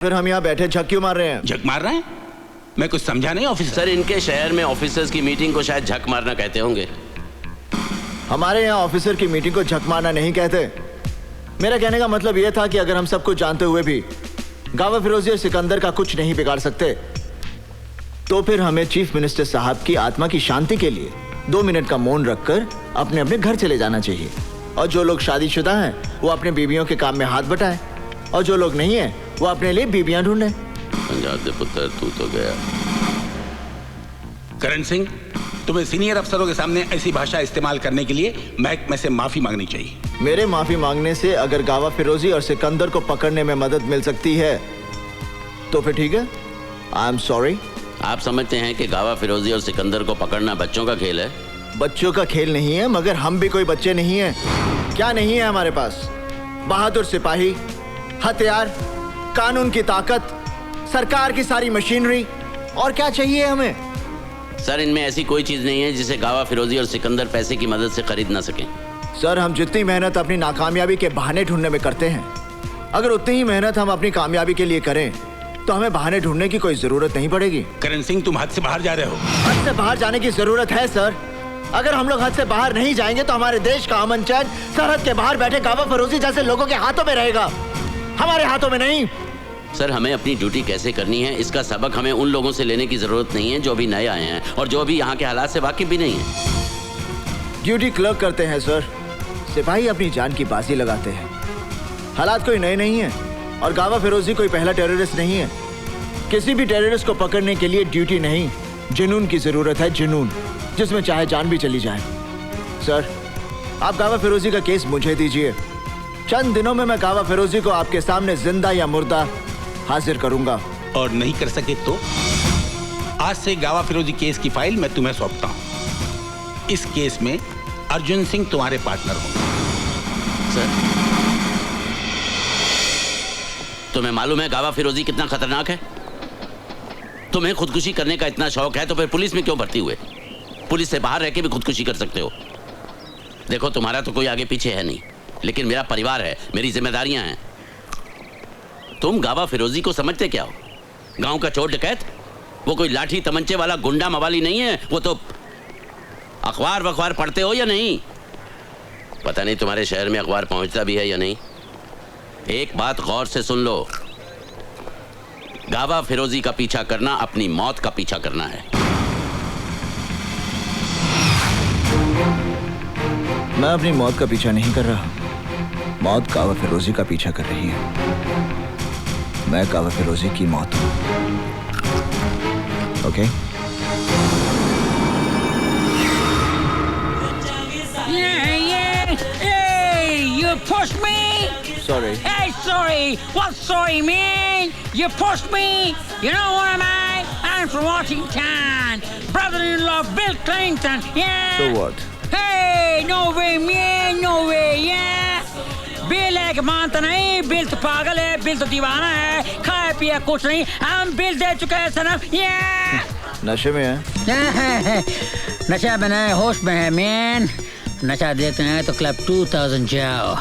फिर हम यहाँ बैठे झक क्यों मार रहे हैं? झक मार रहे हैं? मैं कुछ समझा नहीं ऑफिसर। सर, इनके शहर में ऑफिसर्स की मीटिंग को शायद झक मारना कहते होंगे। हमारे यहाँ ऑफिसर की मीटिंग को झक मारना नहीं कहते। मेरा कहने का मतलब यह था कि अगर हम सब कुछ जानते हुए भी गावा फिरोजी और सिकंदर का कुछ नहीं बिगाड़ सकते, तो फिर हमें चीफ मिनिस्टर साहब की आत्मा की शांति के लिए 2 मिनट का मौन रखकर अपने अपने घर चले जाना चाहिए। और जो लोग शादीशुदा हैं वो अपने बीवियों के काम में हाथ बटाएं, और जो लोग नहीं हैं वो अपने लिए बीबियां ढूंढें। पंजाब दे पुत्र, तू तो गया। करण सिंह, तुम्हें सीनियर अफसरों के सामने ऐसी भाषा इस्तेमाल करने के लिए महकमे से माफी मांगनी चाहिए। मेरे माफी मांगने से अगर गावा फिरोजी और सिकंदर को पकड़ने में मदद मिल सकती है तो फिर ठीक है, आई एम सॉरी। आप समझते हैं कि गावा फिरोजी और सिकंदर को पकड़ना बच्चों का खेल है? बच्चों का खेल नहीं है, मगर हम भी कोई बच्चे नहीं हैं। क्या नहीं है हमारे पास? बहादुर सिपाही, हथियार, कानून की ताकत, सरकार की सारी मशीनरी, और क्या चाहिए हमें? सर, इनमें ऐसी कोई चीज नहीं है जिसे गावा फिरोजी और सिकंदर पैसे की मदद से खरीद ना सकें। सर, हम जितनी मेहनत अपनी नाकामयाबी के बहाने ढूंढने में करते हैं, अगर उतनी ही मेहनत हम अपनी कामयाबी के लिए करें तो हमें बहाने ढूंढने की कोई जरूरत नहीं पड़ेगी। करण सिंह, तुम हद से बाहर जा रहे हो। हद से बाहर जाने की जरूरत है सर। अगर हम लोग हद से बाहर नहीं जाएंगे तो हमारे देश का अमन चैन सरहद के बाहर बैठे गावा फिरोजी जैसे लोगों के हाथों में रहेगा, हमारे हाथों में नहीं। सर, हमें अपनी ड्यूटी कैसे करनी है इसका सबक हमें उन लोगों से लेने की जरूरत नहीं है जो अभी नए आए हैं और जो अभी यहाँ के हालात से वाकिफ भी नहीं है। ड्यूटी क्लर्क करते हैं सर, सिपाही अपनी जान की बाजी लगाते हैं। हालात कोई नए नहीं है और गावा फिरोजी कोई पहला टेररिस्ट नहीं है। किसी भी टेररिस्ट को पकड़ने के लिए ड्यूटी नहीं, जुनून की जरूरत है, जुनून, जिसमें चाहे जान भी चली जाए। सर, आप गावा फिरोजी का केस मुझे दीजिए, चंद दिनों में मैं गावा फिरोजी को आपके सामने जिंदा या मुर्दा हाजिर करूंगा। और नहीं कर सके तो आज से गावा फिरोजी केस की फाइल मैं तुम्हें सौंपता हूं। इस केस में अर्जुन सिंह तुम्हारे पार्टनर होंगे। सर, तुम्हें मालूम है गावा फिरोजी कितना खतरनाक है? तुम्हें खुदकुशी करने का इतना शौक है तो फिर पुलिस में क्यों भर्ती हुए? पुलिस से बाहर रह के भी खुदकुशी कर सकते हो। देखो, तुम्हारा तो कोई आगे पीछे है नहीं, लेकिन मेरा परिवार है, मेरी जिम्मेदारियां हैं। तुम गावा फिरोजी को समझते क्या हो? गांव का चोर डकैत? वो कोई लाठी तमंचे वाला गुंडा मवाली नहीं है। वो तो अखबार वखबार पढ़ते हो या नहीं? पता नहीं तुम्हारे शहर में अखबार पहुंचता भी है या नहीं। एक बात गौर से सुन लो, गावा फिरोजी का पीछा करना अपनी मौत का पीछा करना है। मैं अपनी मौत का पीछा नहीं कर रहा, मौत गावा फिरोजी का पीछा कर रही है। मैं गावा फिरोजी की मौत हूं। Okay? You pushed me! Sorry. Hey, sorry! What sorry, man? You pushed me! You know what am I? I'm from Washington! Brother-in-law Bill Clinton, yeah! So what? Hey, no way, man! No way, yeah! Bill है कि मानता नहीं, bill तो पागल है, bill तो दीवाना है, खाए पिया कुछ नहीं, हम बिल दे चुके हैं सनम, yeah! नशे में है? नशा में नहीं, होश में है, मैन। नशा देखते हैं तो क्लब 2000 जाओ,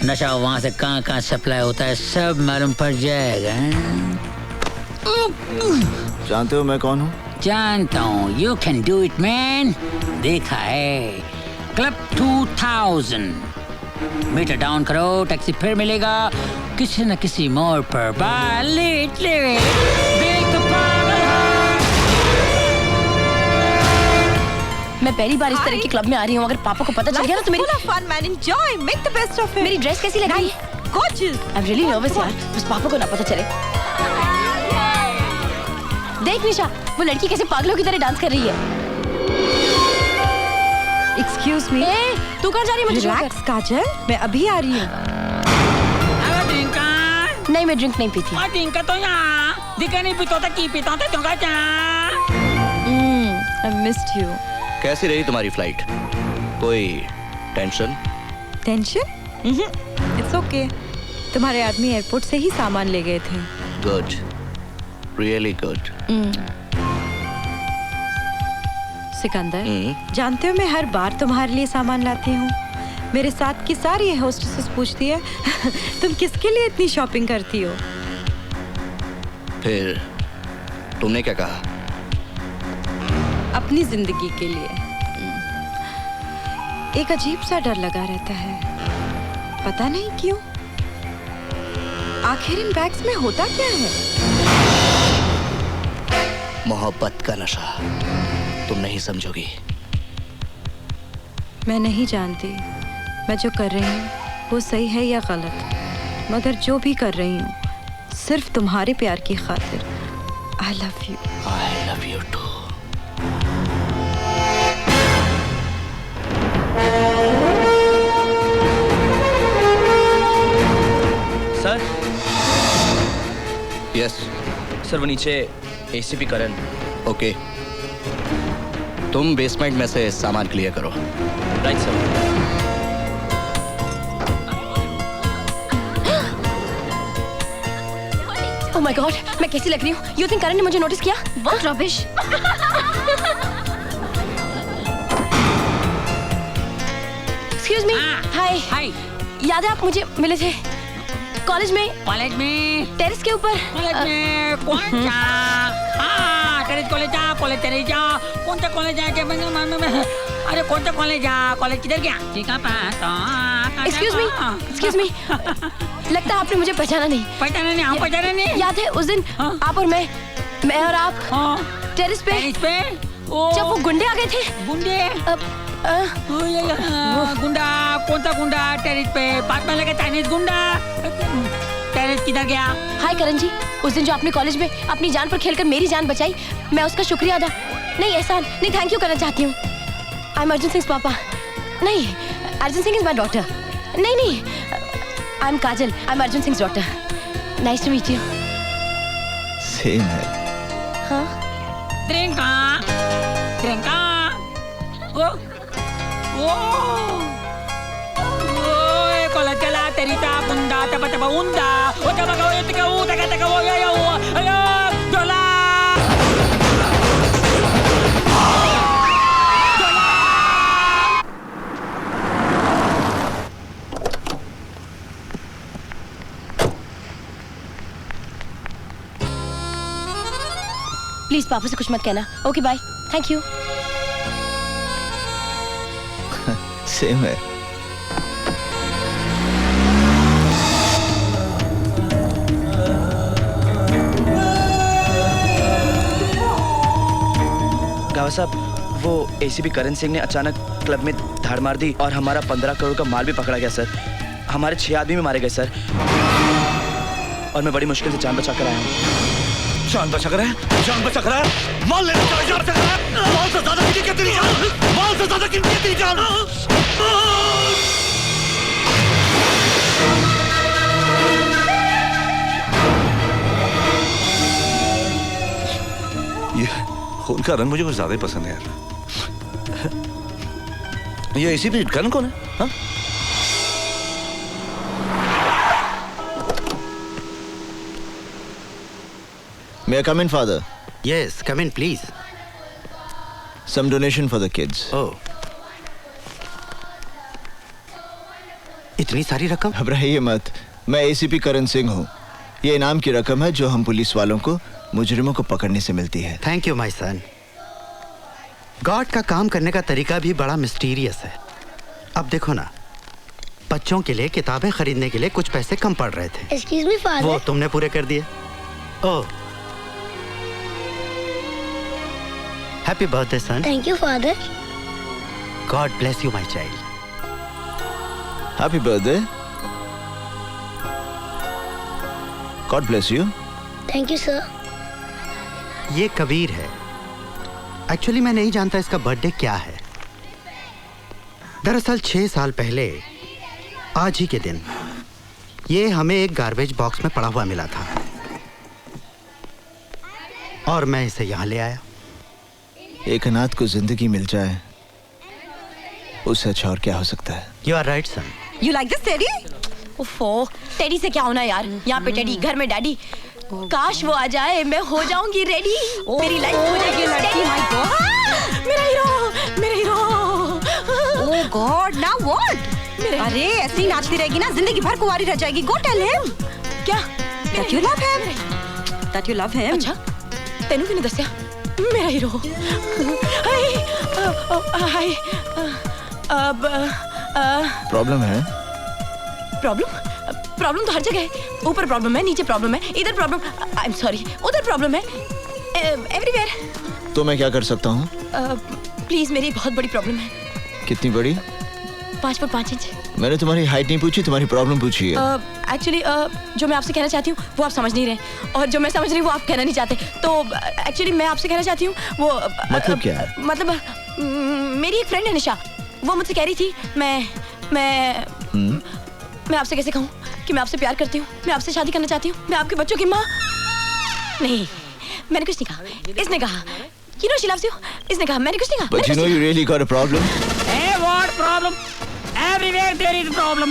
नशा वहाँ से कहाँ कहाँ सप्लाई होता है सब मालूम पड़ जाएगा। जानते हो मैं कौन हूँ? जानता हूँ, you can do it, man. देखा है, क्लब 2000। मीटर डाउन करो, टैक्सी फिर मिलेगा किसी न किसी मोड़ पर। लेट देख तो पागल है। मैं पहली बार इस तरह के क्लब में आ रही हूँ। अगर पापा को पता चल गया ना तो मेरी fun man, enjoy, make the best of it. मेरी ड्रेस कैसी लग रही है? Gorgeous. I'm really nervous यार, बस पापा को ना पता चले। देख निशा, वो लड़की कैसे पागलों की तरह डांस कर रही है। Excuse me. तू कहाँ जा रही है? मुझे Relax, काजल, मैं अभी आ रही हूँ। नहीं, मैं ड्रिंक नहीं पीती। तो यहाँ दिखा नहीं पीता था, की पीता था, तुमका क्या? I missed you. कैसी रही तुम्हारी फ्लाइट? कोई टेंशन? टेंशन? It's okay. तुम्हारे आदमी एयरपोर्ट से ही सामान ले गए थे। Good, really good. सिकंदर, जानते हो मैं हर बार तुम्हारे लिए सामान लाती हूँ। मेरे साथ की सारी होस्टेसेस पूछती है तुम किसके लिए इतनी शॉपिंग करती हो? फिर तुमने क्या कहा? अपनी जिंदगी के लिए एक अजीब सा डर लगा रहता है, पता नहीं क्यों। आखिर इन बैग्स में होता क्या है? मोहब्बत का नशा, तुम नहीं समझोगी। मैं नहीं जानती मैं जो कर रही हूँ वो सही है या गलत, मगर जो भी कर रही हूँ सिर्फ तुम्हारे प्यार की खातिर। I love you. I love you too. Sir. Yes sir, वो नीचे एसीपी करण। ओके, तुम बेसमेंट में से सामान क्लियर करो। Right sir. Oh my god, मैं कैसी लग रही हूँ? यू थिंक करण ने मुझे नोटिस किया? What rubbish. Excuse me. Hi. Hi. याद है आप मुझे मिले थे कॉलेज में? कॉलेज में? टेरेस के ऊपर? कॉलेज में कौन सा? हाँ, टेरेस कॉलेज जा, कॉलेज टेरेस जा। कौन सा कॉलेज है? अरे कौन सा कॉलेज जा? कॉलेज किधर गया? एक्सक्यूज मी, लगता है आपने मुझे पहचाना नहीं। पहचाना नहीं? हम पहचाना नहीं। याद है उस दिन आप और मैं और आप टेरेस पे जब वो गुंडे आ गए थे। गुंडे? गुंडा? कौन सा गुंडा? टेरेस पे पास में लगे चाइनीज गुंडा। टेरेस किधर गया? हाय करण जी, उस दिन जो आपने कॉलेज में अपनी जान पर खेलकर मेरी जान बचाई, मैं उसका शुक्रिया अदा नहीं, एहसान नहीं, थैंक यू करना चाहती हूँ। आई एम अर्जुन सिंह पापा। नहीं, Arjun Singh is my daughter. नहीं, I am Kajal, I am Arjun Singh daughter. Nice to meet you. Same है। हाँ? ट्रेंका कॉलेज चला तेरी ता बुंदा तब तब उंदा ओ तब का ये तक वो तक वो या अयो डोला। प्लीज पापा से कुछ मत कहना। Okay bye, thank you. Same है। गावा साहब, वो एसीपी करण सिंह ने अचानक क्लब में धाड़ मार दी और हमारा 15 करोड़ का माल भी पकड़ा गया सर। हमारे 6 आदमी भी मारे गए सर, और मैं बड़ी मुश्किल से जान बचा कर आया हूँ। जान बचा कर है? जान बचा कर है? माल लेने चला जा सकता है? माल से ज्यादा कीमती है तेरी जान। माल से ज्यादा कीमती है तेरी जान। ये खून का रंग मुझे कुछ ज्यादा ही पसंद है यार। ये एसीपी करण कौन है? हाँ? May I come in, father? Yes, come in, please. Some donation for the kids. Oh. इतनी सारी रकम? घबराइए मत, मैं एसीपी करण सिंह हूँ। ये इनाम की रकम है जो हम पुलिस वालों को मुजरिमों को पकड़ने से मिलती है। Thank you my son. God का काम करने का तरीका भी बड़ा मिस्टीरियस है। अब देखो ना, बच्चों के लिए किताबें खरीदने के लिए कुछ पैसे कम पड़ रहे थे। Excuse me father. वो तुमने पूरे कर दिए। Oh, happy birthday son. Thank you father. God bless you my child. Happy birthday. God bless you. Thank you sir. ये कबीर है। एक्चुअली मैं नहीं जानता इसका बर्थडे क्या है। दरअसल 6 साल पहले आज ही के दिन ये हमें एक गार्बेज बॉक्स में पड़ा हुआ मिला था और मैं इसे यहाँ ले आया। एक अनाथ को जिंदगी मिल जाए, उससे अच्छा और क्या हो सकता है? You are right son. You like this teddy? ओफो, टेडी से क्या होना यार, यहाँ पे टेडी, घर में डैडी। काश वो आ जाए, मैं हो जाऊंगी रेडी। मेरी लाइफ हो जाएगी लड़की। माय गॉड, मेरा हीरो, मेरा hero. Oh God, now what? अरे ऐसी नाचती रहेगी ना, जिंदगी भर कुंवारी रह जाएगी। Go tell him. क्या? That you love him. that you love him. अच्छा तेनू किने दस्या मेरा हीरो हाय हाय अब प्रॉब्लम है? प्रॉब्लम तो हर जगह है। ऊपर प्रॉब्लम है, नीचे प्रॉब्लम है, इधर प्रॉब्लम, आई एम सॉरी, उधर प्रॉब्लम है, एवरीवेयर। तो मैं क्या कर सकता हूँ? प्लीज मेरी बहुत बड़ी प्रॉब्लम है। कितनी बड़ी? 5 फुट 5 इंच। मैंने तुम्हारी हाइट नहीं पूछी, तुम्हारी प्रॉब्लम पूछी है। एक्चुअली जो मैं आपसे कहना चाहती हूँ वो आप समझ नहीं रहे, और जो मैं समझ रही हूँ वो आप कहना नहीं चाहते। तो एक्चुअली मैं आपसे कहना चाहती हूँ वो मतलब क्या है? मतलब मेरी एक फ्रेंड है निशा, वो मुझसे कह रही थी मैं आपसे कैसे कहूँ कि मैं आपसे प्यार करती हूँ, मैं आपसे शादी करना चाहती हूँ, मैं आपके बच्चों की माँ। नहीं, मैंने कुछ नहीं कहा, इसने कहा you know she loves you, इसने कहा, मैंने कुछ नहीं कहा। But you know you really got a problem. Hey, what problem? Everywhere there is a problem.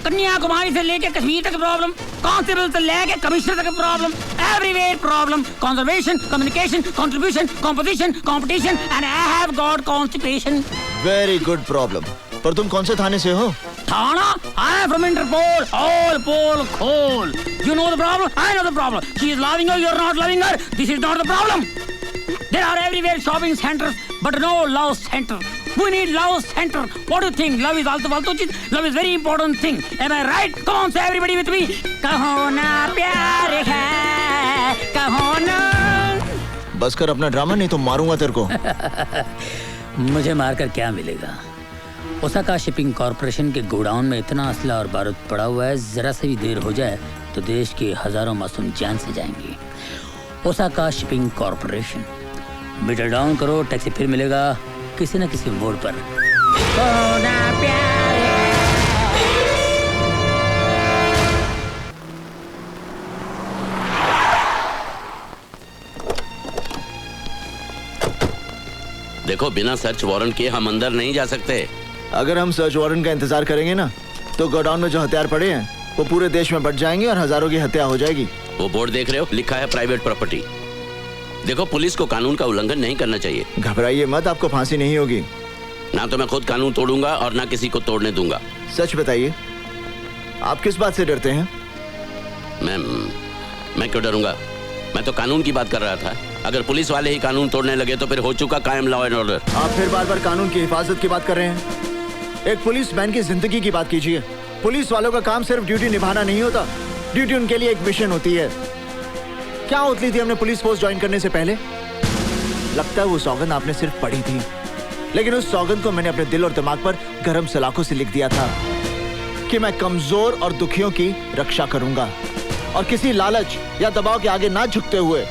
Kanyakumari से लेके कश्मीर तक प्रॉब्लम, कांस्टेबल से लेके कमिश्नर तक problem, everywhere problem, conservation, communication, contribution, composition, competition, and I have got constipation. Very good problem. पर तुम कौन से थाने से हो? थाना? I am from Interpol. All Pol Khol. You know the problem? I know the problem. She is loving you, you are not loving her. This is not the problem. There are everywhere shopping centers, but no love center. We need love center. What do you think? Love is also फालतू चीज. Love is very important thing. Am I right? Come on, say everybody with me. कहो ना प्यार है, कहो ना. बस कर अपना ड्रामा, नहीं तो मारूंगा तेरे को। मुझे मारकर क्या मिलेगा? ओसाका शिपिंग कॉर्पोरेशन के गोडाउन में इतना असला और बारूद पड़ा हुआ है, जरा से भी देर हो जाए तो देश के हजारों मासूम जान से जाएंगे। Osaka shipping corporation, meter down करो, टैक्सी फिर मिलेगा किसी न किसी मोड़ पर। देखो, बिना सर्च वारंट के हम अंदर नहीं जा सकते। अगर हम सर्च वारंट का इंतजार करेंगे ना, तो गोडाउन में जो हथियार पड़े हैं वो पूरे देश में बढ़ जाएंगे और हजारों की हत्या हो जाएगी। वो बोर्ड देख रहे हो, लिखा है प्राइवेट प्रॉपर्टी। देखो, पुलिस को कानून का उल्लंघन नहीं करना चाहिए। घबराइए मत, आपको फांसी नहीं होगी। ना तो मैं खुद कानून तोड़ूंगा और ना किसी को तोड़ने दूंगा। सच बताइए, आप किस बात से डरते हैं? मैं क्यों डरूंगा? मैं तो कानून की बात कर रहा था। अगर पुलिस वाले ही कानून तोड़ने लगे तो फिर हो चुका कायम लॉ एंड ऑर्डर। आप फिर बार बार कानून की हिफाजत की बात कर रहे हैं। एक पुलिसमैन की जिंदगी की बात कीजिए। पुलिस वालों का काम सिर्फ ड्यूटी निभाना नहीं होता, ड्यूटी उनके लिए एक मिशन होती है। क्या उतली थी हमने पुलिस फोर्स ज्वाइन करने से पहले? लगता है वो सौगंध आपने सिर्फ पढ़ी थी, लेकिन उस सौगंध को मैंने अपने दिल और दिमाग पर गरम सलाखों से लिख दिया था कि मैं कमजोर और दुखियों की रक्षा करूंगा और किसी लालच या दबाव के आगे ना झुकते हुए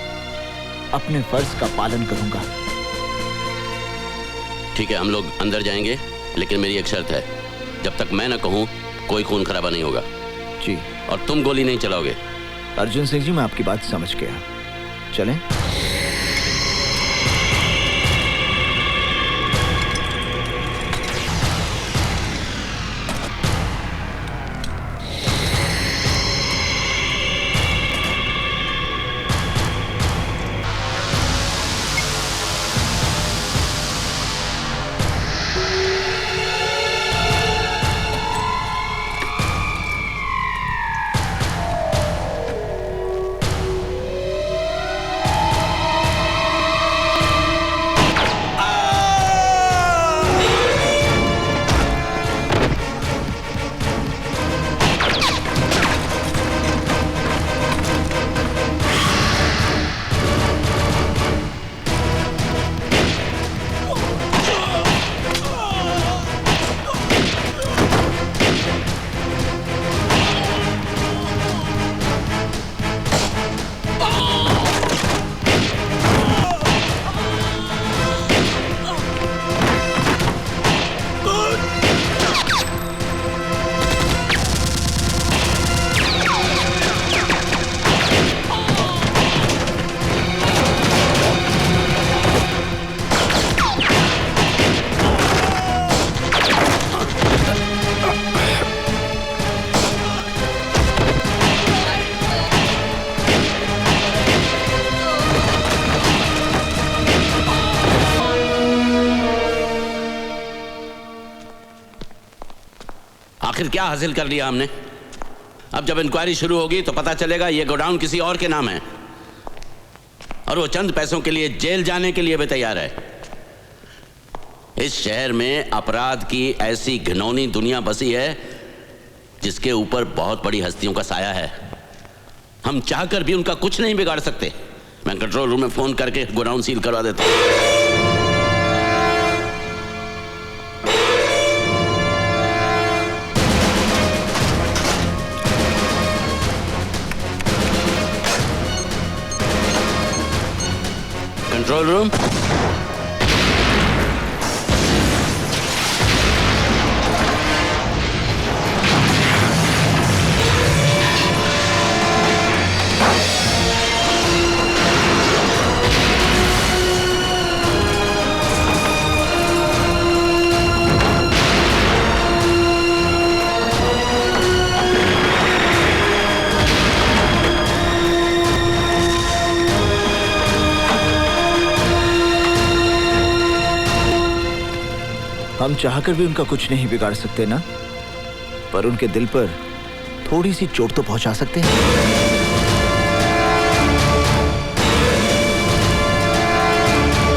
अपने फर्ज का पालन करूंगा। ठीक है, हम लोग अंदर जाएंगे, लेकिन मेरी एक शर्त है, जब तक मैं ना कहूं कोई खून खराबा नहीं होगा। जी। और तुम गोली नहीं चलाओगे। अर्जुन सिंह जी, मैं आपकी बात समझ गया। चलें? आखिर क्या हासिल कर लिया हमने? अब जब इंक्वायरी शुरू होगी तो पता चलेगा ये गोडाउन किसी और के नाम है। और वो चंद पैसों के लिए जेल जाने के लिए भी तैयार है। इस शहर में अपराध की ऐसी घिनौनी दुनिया बसी है जिसके ऊपर बहुत बड़ी हस्तियों का साया है। हम चाहकर भी उनका कुछ नहीं बिगाड़ सकते। मैं कंट्रोल रूम में फोन करके गोडाउन सील करवा देता हूं। कंट्रोल रूम, हम चाहकर भी उनका कुछ नहीं बिगाड़ सकते ना, पर उनके दिल पर थोड़ी सी चोट तो पहुंचा सकते हैं।